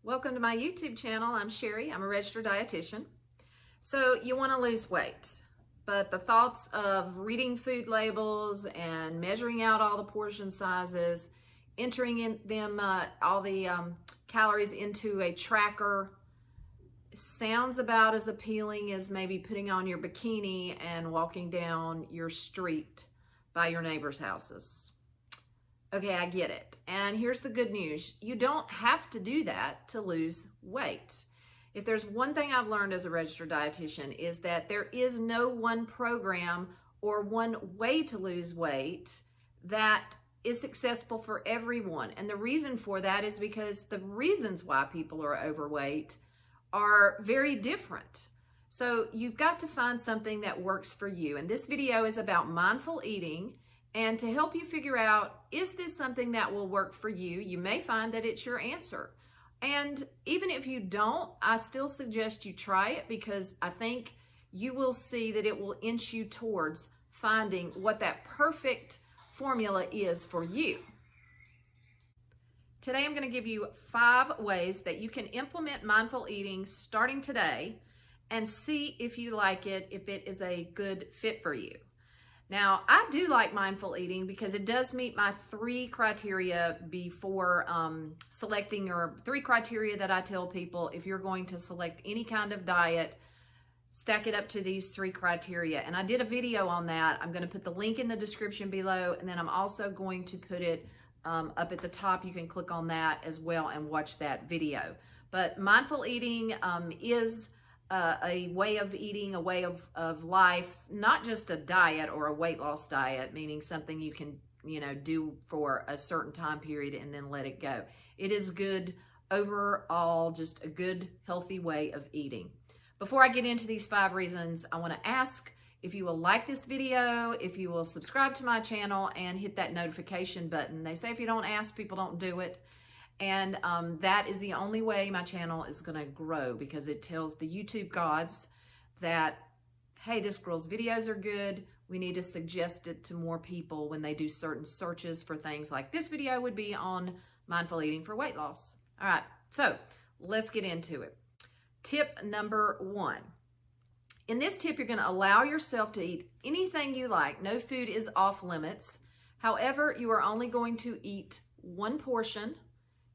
Welcome to my YouTube channel. I'm Sherri. I'm a registered dietitian. So you want to lose weight, but the thoughts of reading food labels and measuring out all the portion sizes, entering in them all the calories into a tracker sounds about as appealing as maybe putting on your bikini and walking down your street by your neighbor's houses. Okay, I get it. And here's the good news. You don't have to do that to lose weight. If there's one thing I've learned as a registered dietitian is that there is no one program or one way to lose weight that is successful for everyone. And the reason for that is because the reasons why people are overweight are very different. So you've got to find something that works for you. And this video is about mindful eating. And to help you figure out, is this something that will work for you? You may find that it's your answer. And even if you don't, I still suggest you try it because I think you will see that it will inch you towards finding what that perfect formula is for you. Today, I'm going to give you 5 ways that you can implement mindful eating starting today and see if you like it, if it is a good fit for you. Now, I do like mindful eating because it does meet my 3 criteria before selecting, or 3 criteria that I tell people if you're going to select any kind of diet, stack it up to these 3 criteria. And I did a video on that. I'm going to put the link in the description below, and then I'm also going to put it up at the top. You can click on that as well and watch that video. But mindful eating is a way of eating, a way of life, not just a diet or a weight loss diet, meaning something you can, do for a certain time period and then let it go. It is good overall, just a good, healthy way of eating. Before I get into these 5 reasons, I want to ask if you will like this video, if you will subscribe to my channel and hit that notification button. They say if you don't ask, people don't do it. And that is the only way my channel is going to grow, because it tells the YouTube gods that, hey, this girl's videos are good. We need to suggest it to more people when they do certain searches for things like this video would be on mindful eating for weight loss. All right, so let's get into it. Tip number 1. In this tip, you're going to allow yourself to eat anything you like. No food is off limits. However, you are only going to eat 1 portion.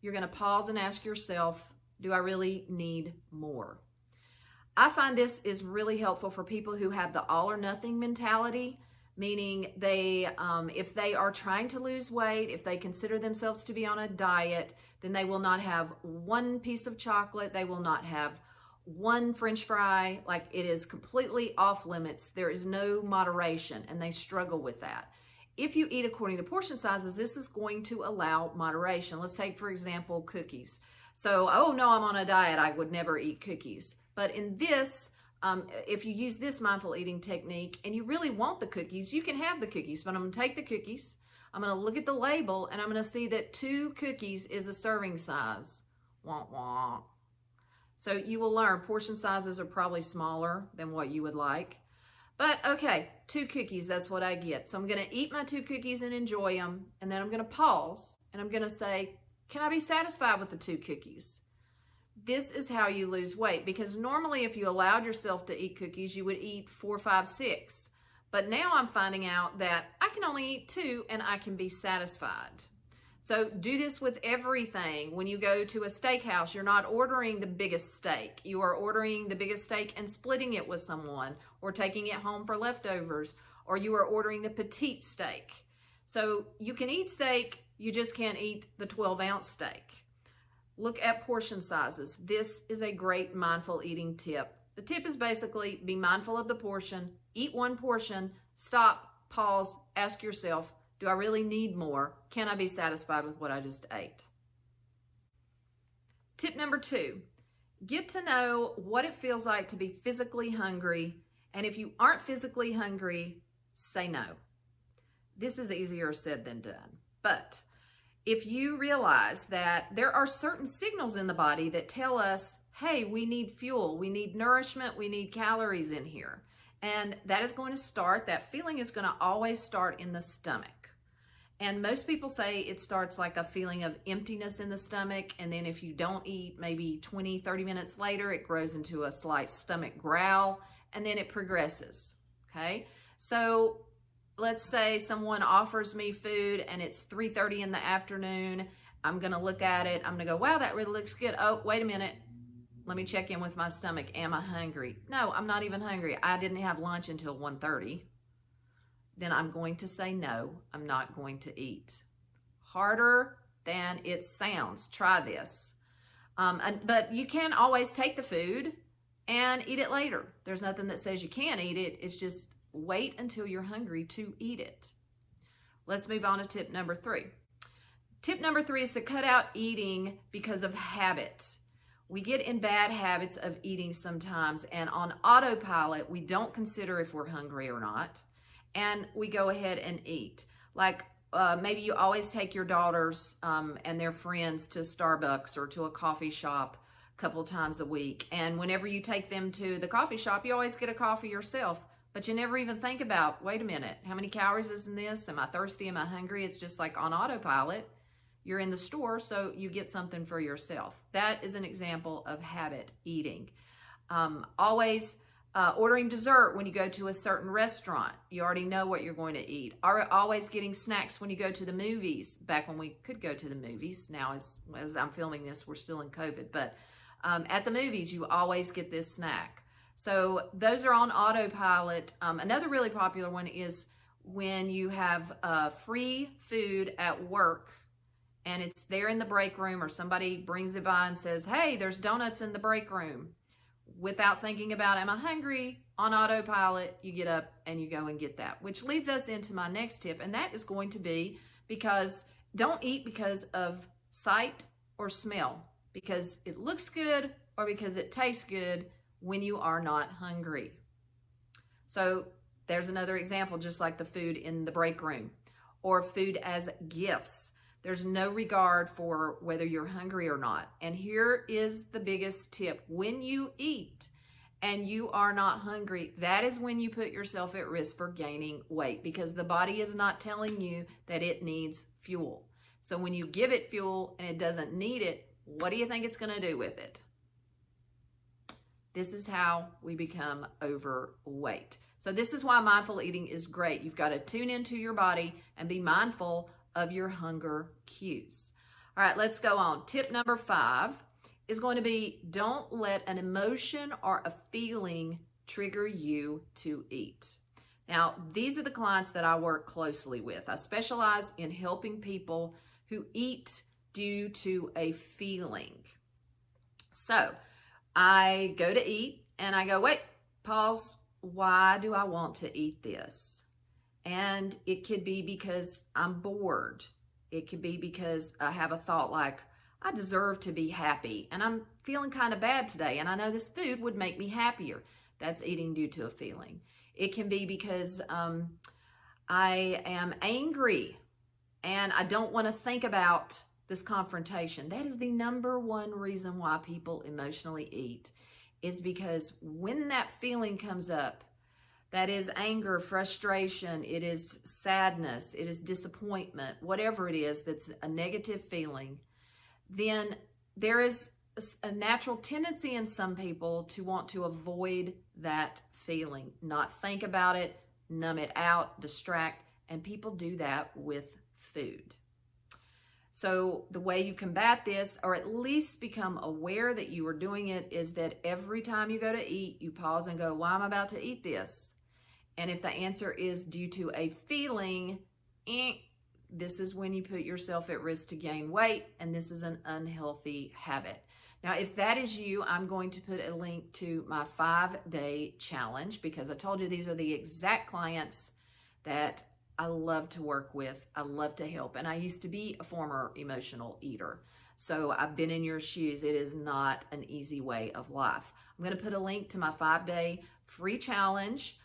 You're going to pause and ask yourself, do I really need more? I find this is really helpful for people who have the all or nothing mentality, meaning they, if they are trying to lose weight, if they consider themselves to be on a diet, then they will not have 1 piece of chocolate. They will not have 1 French fry. Like, it is completely off limits. There is no moderation, and they struggle with that. If you eat according to portion sizes, this is going to allow moderation. Let's take, for example, cookies. So, oh no, I'm on a diet, I would never eat cookies. But in this, if you use this mindful eating technique and you really want the cookies, you can have the cookies. But I'm going to take the cookies, I'm going to look at the label, and I'm going to see that 2 cookies is a serving size. Wah, wah. So you will learn portion sizes are probably smaller than what you would like. But okay, 2 cookies, that's what I get. So I'm going to eat my 2 cookies and enjoy them. And then I'm going to pause and I'm going to say, can I be satisfied with the 2 cookies? This is how you lose weight, because normally if you allowed yourself to eat cookies, you would eat 4, 5, 6. But now I'm finding out that I can only eat 2 and I can be satisfied. So do this with everything. When you go to a steakhouse, you're not ordering the biggest steak. You are ordering the biggest steak and splitting it with someone, or taking it home for leftovers, or you are ordering the petite steak. So you can eat steak, you just can't eat the 12-ounce steak. Look at portion sizes. This is a great mindful eating tip. The tip is basically be mindful of the portion, eat 1 portion, stop, pause, ask yourself, do I really need more? Can I be satisfied with what I just ate? Tip number 2, get to know what it feels like to be physically hungry. And if you aren't physically hungry, say no. This is easier said than done. But if you realize that there are certain signals in the body that tell us, hey, we need fuel, we need nourishment, we need calories in here. And that is going to start, that feeling is going to always start in the stomach. And most people say it starts like a feeling of emptiness in the stomach. And then if you don't eat, maybe 20, 30 minutes later, it grows into a slight stomach growl, and then it progresses, okay? So let's say someone offers me food and it's 3:30 in the afternoon. I'm gonna look at it. I'm gonna go, wow, that really looks good. Oh, wait a minute. Let me check in with my stomach. Am I hungry? No, I'm not even hungry. I didn't have lunch until 1:30. Then I'm going to say no, I'm not going to eat. Harder than it sounds. Try this. But you can always take the food and eat it later. There's nothing that says you can't eat it. It's just wait until you're hungry to eat it. Let's move on to tip number 3. Tip number 3 is to cut out eating because of habit. We get in bad habits of eating sometimes, and on autopilot, we don't consider if we're hungry or not, and we go ahead and eat. Like maybe you always take your daughters and their friends to Starbucks or to a coffee shop a couple times a week, and whenever you take them to the coffee shop, you always get a coffee yourself, but you never even think about, wait a minute, how many calories is in this? Am I thirsty? Am I hungry? It's just like on autopilot. You're in the store, so you get something for yourself. That is an example of habit eating. Always ordering dessert when you go to a certain restaurant. You already know what you're going to eat. Always getting snacks when you go to the movies. Back when we could go to the movies. Now, as I'm filming this, we're still in COVID. But at the movies, you always get this snack. So those are on autopilot. Another really popular one is when you have free food at work, and it's there in the break room, or somebody brings it by and says, hey, there's donuts in the break room. Without thinking about, am I hungry? On autopilot, you get up and you go and get that, which leads us into my next tip, and that is going to be don't eat because of sight or smell, because it looks good or because it tastes good when you are not hungry. So there's another example, just like the food in the break room or food as gifts. There's no regard for whether you're hungry or not. And here is the biggest tip. When you eat and you are not hungry, that is when you put yourself at risk for gaining weight, because the body is not telling you that it needs fuel. So when you give it fuel and it doesn't need it, what do you think it's going to do with it? This is how we become overweight. So this is why mindful eating is great. You've got to tune into your body and be mindful of your hunger cues. All right, let's go on. Tip number 5 is going to be, don't let an emotion or a feeling trigger you to eat. Now, these are the clients that I work closely with. I specialize in helping people who eat due to a feeling. So I go to eat and I go, wait, pause. Why do I want to eat this? And it could be because I'm bored. It could be because I have a thought like, I deserve to be happy and I'm feeling kind of bad today and I know this food would make me happier. That's eating due to a feeling. It can be because I am angry and I don't want to think about this confrontation. That is the number one reason why people emotionally eat, is because when that feeling comes up, that is anger, frustration, it is sadness, it is disappointment, whatever it is that's a negative feeling, then there is a natural tendency in some people to want to avoid that feeling, not think about it, numb it out, distract, and people do that with food. So the way you combat this, or at least become aware that you are doing it, is that every time you go to eat, you pause and go, why am I about to eat this? And if the answer is due to a feeling, this is when you put yourself at risk to gain weight, and this is an unhealthy habit. Now, if that is you, I'm going to put a link to my 5-day challenge, because I told you these are the exact clients that I love to work with. I love to help. And I used to be a former emotional eater. So I've been in your shoes. It is not an easy way of life. I'm going to put a link to my 5-day free challenge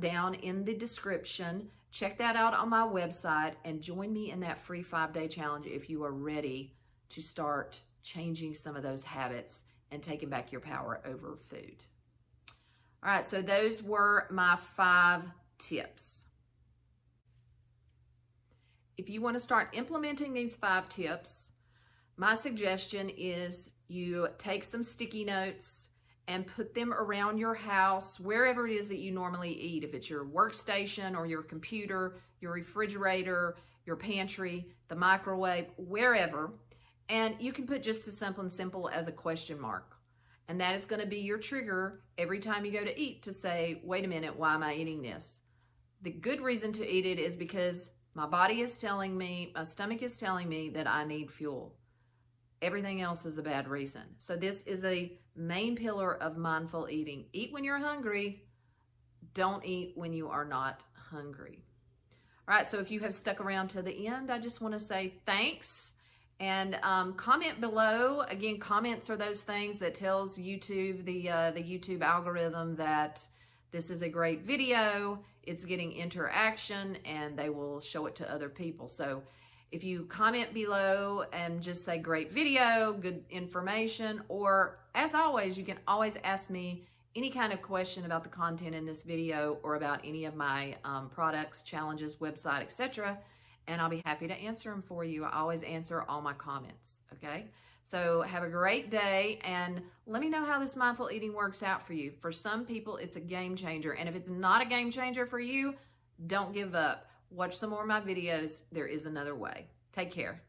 down in the description. Check that out on my website and join me in that free 5-day challenge if you are ready to start changing some of those habits and taking back your power over food. All right, so those were my 5 tips. if you want to start implementing these 5 tips, my suggestion is you take some sticky notes and put them around your house, wherever it is that you normally eat. If it's your workstation or your computer, your refrigerator, your pantry, the microwave, wherever. And you can put just as simple as a question mark. And that is going to be your trigger every time you go to eat to say, wait a minute, why am I eating this? The good reason to eat it is because my body is telling me, my stomach is telling me that I need fuel. Everything else is a bad reason. So this is a main pillar of mindful eating. Eat when you're hungry. Don't eat when you are not hungry. All right, so if you have stuck around to the end, I just want to say thanks. And comment below. Again, comments are those things that tells YouTube, the YouTube algorithm, that this is a great video, it's getting interaction, and they will show it to other people. So if you comment below and just say great video, good information, or as always, you can always ask me any kind of question about the content in this video or about any of my products, challenges, website, etc. And I'll be happy to answer them for you. I always answer all my comments, okay? So have a great day, and let me know how this mindful eating works out for you. For some people, it's a game changer, and if it's not a game changer for you, don't give up. Watch some more of my videos. There is another way. Take care.